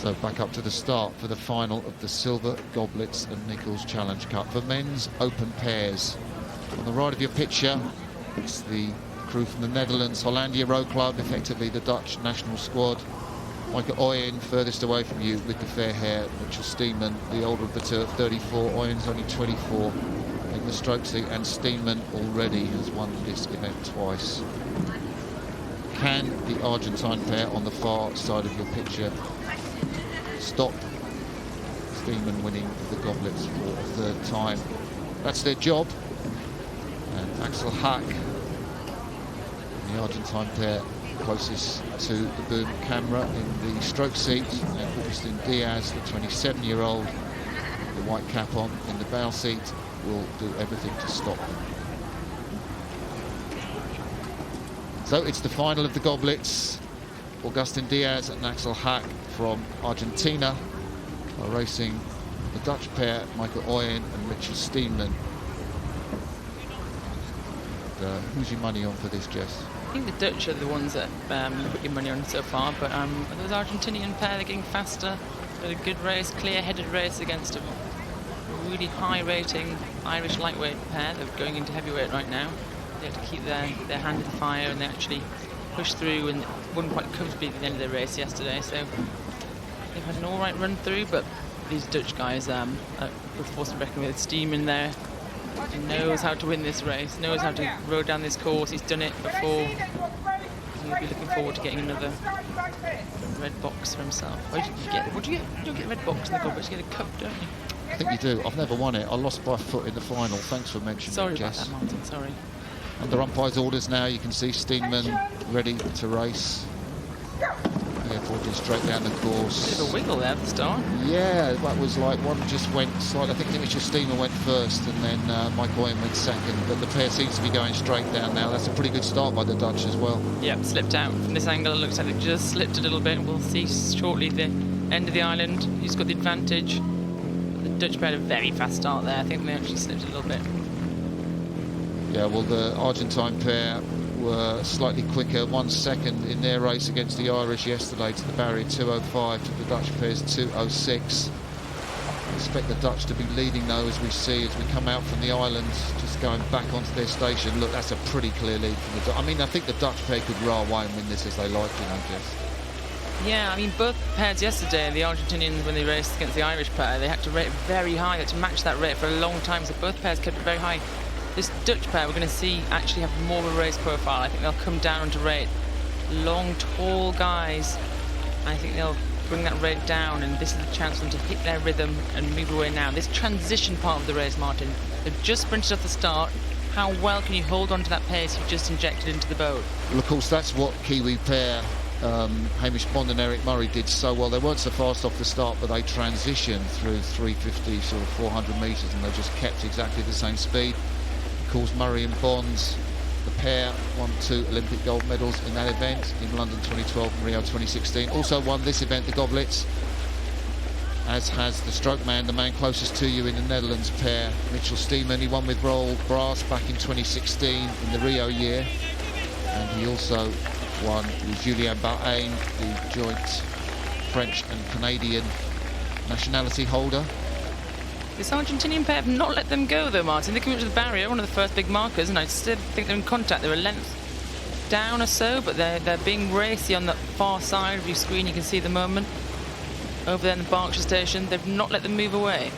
So back up to the start for the final of the Silver Goblets and Nickalls Challenge Cup. For men's open pairs, on the right of your picture, it's the crew from the Netherlands, Hollandia Row Club, effectively the Dutch national squad. Michael Oyen, furthest away from you with the fair hair. Oyen Steenman, the older of the two, at 34. Oyen's only 24 in the stroke seat, and Steenman already has won this event twice. Can the Argentine pair on the far side of your picture stop Steenman winning the Goblets for a third time? That's their job. And Diaz Haack, the Argentine pair closest to the boom camera in the stroke seat, and Augustin Diaz, the 27-year-old, the white cap on in the bow seat, will do everything to stop them. So it's the final of the Goblets. Augustin Diaz and Diaz Haack from Argentina are racing the Dutch pair, Michael Oyen and Richard Steenman. And, who's your money on for this, Jess? I think the Dutch are the ones that put your money on so far, but those Argentinian pair, they're getting faster. Had a good race, clear-headed race against a really high-rating Irish lightweight pair. They're going into heavyweight right now. They have to keep their hand in the fire, and they actually pushed through and won quite comfortably at the end of the race yesterday. So they've had an all-right run through, but these Dutch guys are with force to reckon with. Steenman there. He knows how to win this race, knows how to row down this course. He's done it before. He'll be looking forward to getting another red box for himself. What do you get? What do you get? You don't get a red box in the Goblets, you get a cup, don't you? I think you do. I've never won it. I lost by a foot in the final. Thanks for mentioning it, Jess. Sorry about that, Martin. Sorry. Under umpire's orders now, you can see Steenman ready to race. Therefore, just straight down the course. Bit of a wiggle there at the start. Yeah, that was like one just went slightly. I think Richard Steenman went first, and then Michael Oyen went second. But the pair seems to be going straight down now. That's a pretty good start by the Dutch as well. Yep, slipped out from this angle. It looks like they just slipped a little bit. We'll see shortly the end of the island who's got the advantage. The Dutch pair had a very fast start there. I think they actually slipped a little bit. Yeah, well, the Argentine pair were slightly quicker, 1 second in their race against the Irish yesterday to the barrier, 2:05, to the Dutch pair's 2:06. I expect the Dutch to be leading though, as we see as we come out from the island, just going back onto their station. Look, that's a pretty clear lead from the Dutch. I mean, I think the Dutch pair could row away and win this as they like, you know, Jess. Yeah, I mean, both pairs yesterday, the Argentinians, when they raced against the Irish pair, they had to rate very high. They had to match that rate for a long time, so both pairs kept it very high. This Dutch pair we're going to see actually have more of a race profile. I think they'll come down to rate. Long, tall guys. I think they'll bring that rate down, and this is the chance for them to hit their rhythm and move away now. This transition part of the race, Martin, they've just sprinted off the start. How well can you hold on to that pace you've just injected into the boat? Well, of course, that's what Kiwi pair Hamish Bond and Eric Murray did so well. They weren't so fast off the start, but they transitioned through 350, sort of 400 metres, and they just kept exactly the same speed. Of course, Murray and Bonds, the pair, won 2 Olympic gold medals in that event, in London 2012 and Rio 2016. Also won this event, the Goblets, as has the stroke man, the man closest to you in the Netherlands pair, Mitchell Steenman. He won with Royal Brass back in 2016 in the Rio year, and he also won with Julien Bahrain, the joint French and Canadian nationality holder. This Argentinian pair have not let them go though, Martin. They came up to the barrier, one of the first big markers, and I still think they're in contact. They're a length down or so, but they're being racy on the far side of your screen. You can see the moment over there in the Berkshire station. They've not let them move away.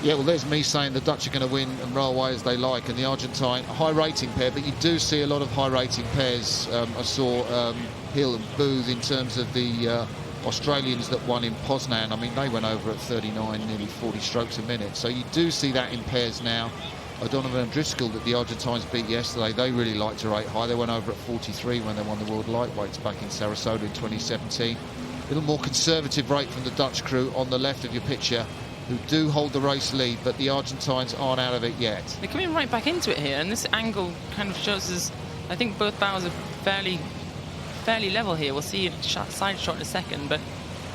Yeah, well, there's me saying the Dutch are going to win and row away as they like, and the Argentine, a high-rating pair, but you do see a lot of high-rating pairs. I saw Hill and Booth in terms of the Australians that won in Poznan. I mean, they went over at 39, nearly 40 strokes a minute. So you do see that in pairs now. O'Donovan and Driscoll that the Argentines beat yesterday, they really like to rate high. They went over at 43 when they won the World Lightweights back in Sarasota in 2017. A little more conservative rate from the Dutch crew on the left of your picture, who do hold the race lead, but the Argentines aren't out of it yet. They're coming right back into it here, and this angle kind of shows us, I think both bows are fairly level here. We'll see a side shot in a second, but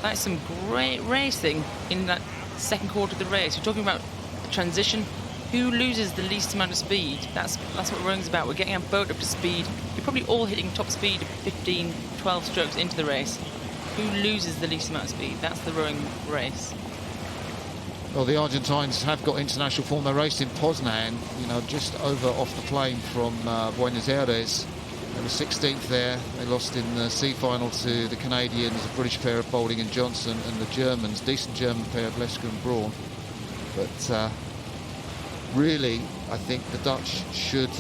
that's some great racing in that second quarter of the race. We're talking about the transition. Who loses the least amount of speed? That's what rowing's about. We're getting our boat up to speed. You're probably all hitting top speed of 15, 12 strokes into the race. who loses the least amount of speed. That's the rowing race. Well, the Argentines have got international form. They raced in Poznan, you know, just over off the plane from Buenos Aires. They were 16th there. They lost in the C final to the Canadians, a British pair of Boulding and Johnson, and the Germans, decent German pair of Lesker and Braun. But really, I think the Dutch should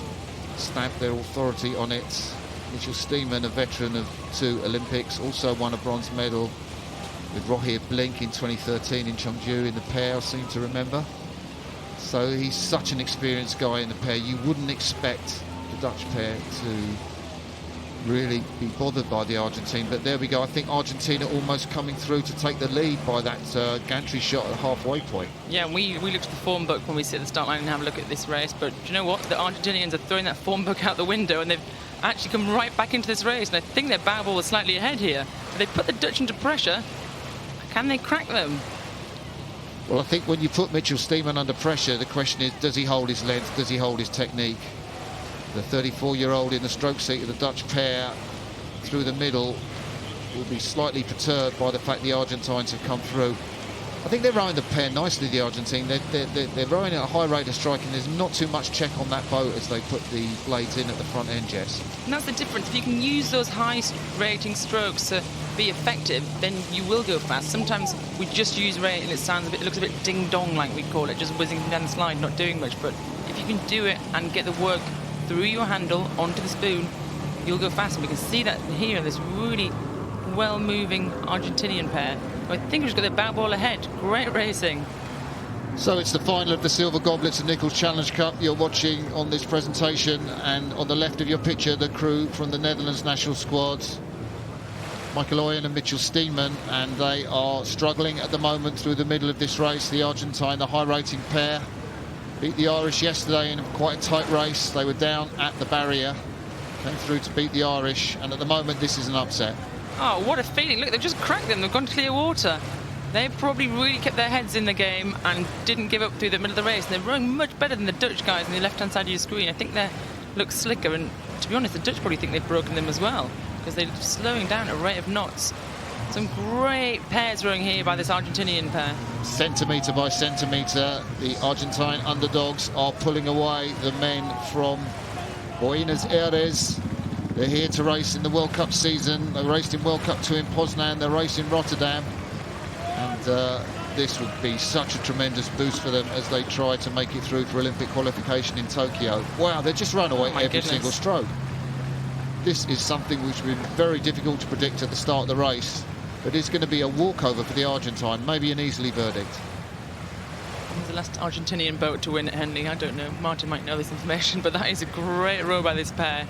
stamp their authority on it. Mitchell Steenman, a veteran of 2 Olympics, also won a bronze medal with Rohir Blink in 2013 in Chongju in the pair, I seem to remember. So he's such an experienced guy in the pair. You wouldn't expect the Dutch pair to really be bothered by the Argentine, but there we go. I think Argentina almost coming through to take the lead by that gantry shot at the halfway point. Yeah, we looked at the form book when we sit at the start line and have a look at this race, but do you know what? The Argentinians are throwing that form book out the window, and they've actually come right back into this race, and I think their bow ball is slightly ahead here. But they put the Dutch into pressure. Can they crack them? Well, I think when you put Mitchell Steenman under pressure, the question is, does he hold his length? Does he hold his technique? The 34-year-old in the stroke seat of the Dutch pair through the middle will be slightly perturbed by the fact the Argentines have come through. I think they're rowing the pair nicely, the Argentine. They're rowing at a high rate of striking. There's not too much check on that boat as they put the blades in at the front end, Jess. And that's the difference. If you can use those high rating strokes to be effective, then you will go fast. Sometimes we just use rate and it looks a bit ding-dong, like we call it, just whizzing down the slide, not doing much. But if you can do it and get the work through your handle onto the spoon, you'll go fast. And we can see that here, this really well-moving Argentinian pair. I think we've just got their bow ball ahead. Great racing. So it's the final of the Silver Goblets and Nickalls Challenge Cup you're watching on this presentation, and on the left of your picture, the crew from the Netherlands national squad, Michael Oyen and Mitchell Steenman, and they are struggling at the moment through the middle of this race. The Argentine, the high-rating pair, beat the Irish yesterday in quite a tight race. They were down at the barrier, came through to beat the Irish, and at the moment this is an upset. Oh, what a feeling. Look, they've just cracked them. They've gone to clear water. They probably really kept their heads in the game and didn't give up through the middle of the race. And they're rowing much better than the Dutch guys on the left-hand side of your screen. I think they look slicker, and to be honest, the Dutch probably think they've broken them as well, because they're slowing down at a rate of knots. Some great pairs rowing here by this Argentinian pair. Centimetre by centimetre, the Argentine underdogs are pulling away the men from Buenos Aires. They're here to race in the World Cup season. They raced in World Cup 2 in Poznan. They're racing in Rotterdam. And this would be such a tremendous boost for them as they try to make it through for Olympic qualification in Tokyo. Wow, they're just run away every single stroke. This is something which would be very difficult to predict at the start of the race. But it's going to be a walkover for the Argentine, maybe an easily verdict. Who's the last Argentinian boat to win at Henley? I don't know. Martin might know this information, but that is a great row by this pair.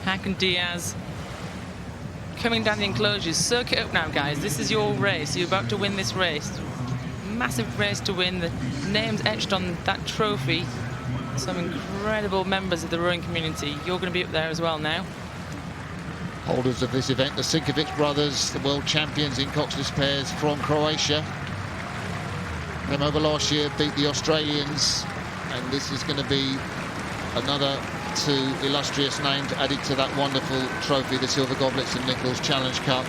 Haack and Diaz coming down the enclosures. Soak it up now, guys. This is your race. You're about to win this race. Massive race to win. The names etched on that trophy. Some incredible members of the rowing community. You're going to be up there as well now. Holders of this event, the Sinkovic brothers, the world champions in coxless pairs from Croatia. Came over last year, beat the Australians, and this is going to be another 2 illustrious names added to that wonderful trophy, the Silver Goblets and Nickalls Challenge Cup.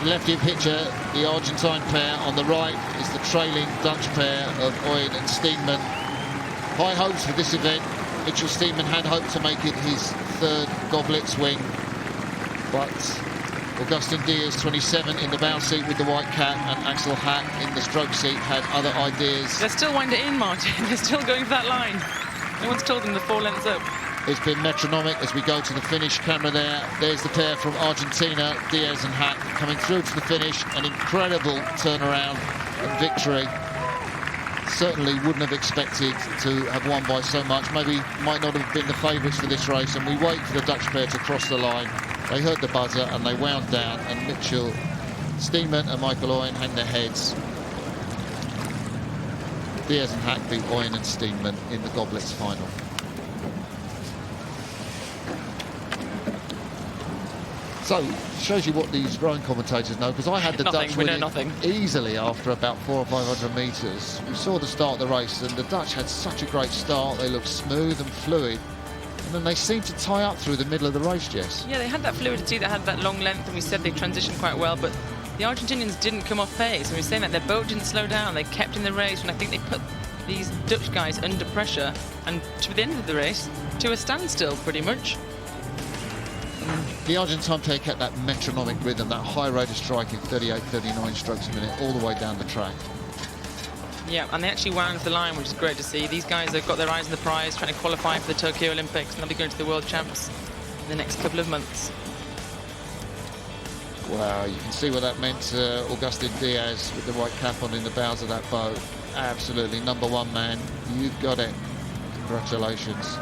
Left in picture, the Argentine pair. On the right is the trailing Dutch pair of Oyen and Steenman. High hopes for this event. Mitchell Steenman had hoped to make it his 3rd Goblets wing, but Agustin Diaz, 27, in the bow seat with the white cap, and Axel Haack in the stroke seat had other ideas. They're still winding in, Martin. They're still going for that line. No one's told them the 4 lengths up. It's been metronomic as we go to the finish. Camera there. There's the pair from Argentina, Diaz and Haack, coming through to the finish. An incredible turnaround and victory. Certainly wouldn't have expected to have won by so much. Maybe might not have been the favourites for this race. And we wait for the Dutch pair to cross the line. They heard the buzzer and they wound down. And Mitchell Steenman and Michael Oyen hang their heads. Diaz and Haack beat Oyen and Steenman in the Goblets final. So, shows you what these rowing commentators know, because I had the Dutch winning easily after about 400 or 500 metres. We saw the start of the race, and the Dutch had such a great start. They looked smooth and fluid, and then they seemed to tie up through the middle of the race, Jess. Yeah, they had that fluidity, they had that long length, and we said they transitioned quite well, but the Argentinians didn't come off pace. And we were saying that their boat didn't slow down. They kept in the race, and I think they put these Dutch guys under pressure. And to the end of the race, to a standstill, pretty much. The Argentine player kept that metronomic rhythm, that high rate of striking, 38, 39 strokes a minute, all the way down the track. Yeah, and they actually wound the line, which is great to see. These guys have got their eyes on the prize, trying to qualify for the Tokyo Olympics, and they'll be going to the World Champs in the next couple of months. Wow, you can see what that meant to Agustin Diaz with the white cap on in the bows of that boat. Absolutely, #1 man. You've got it. Congratulations.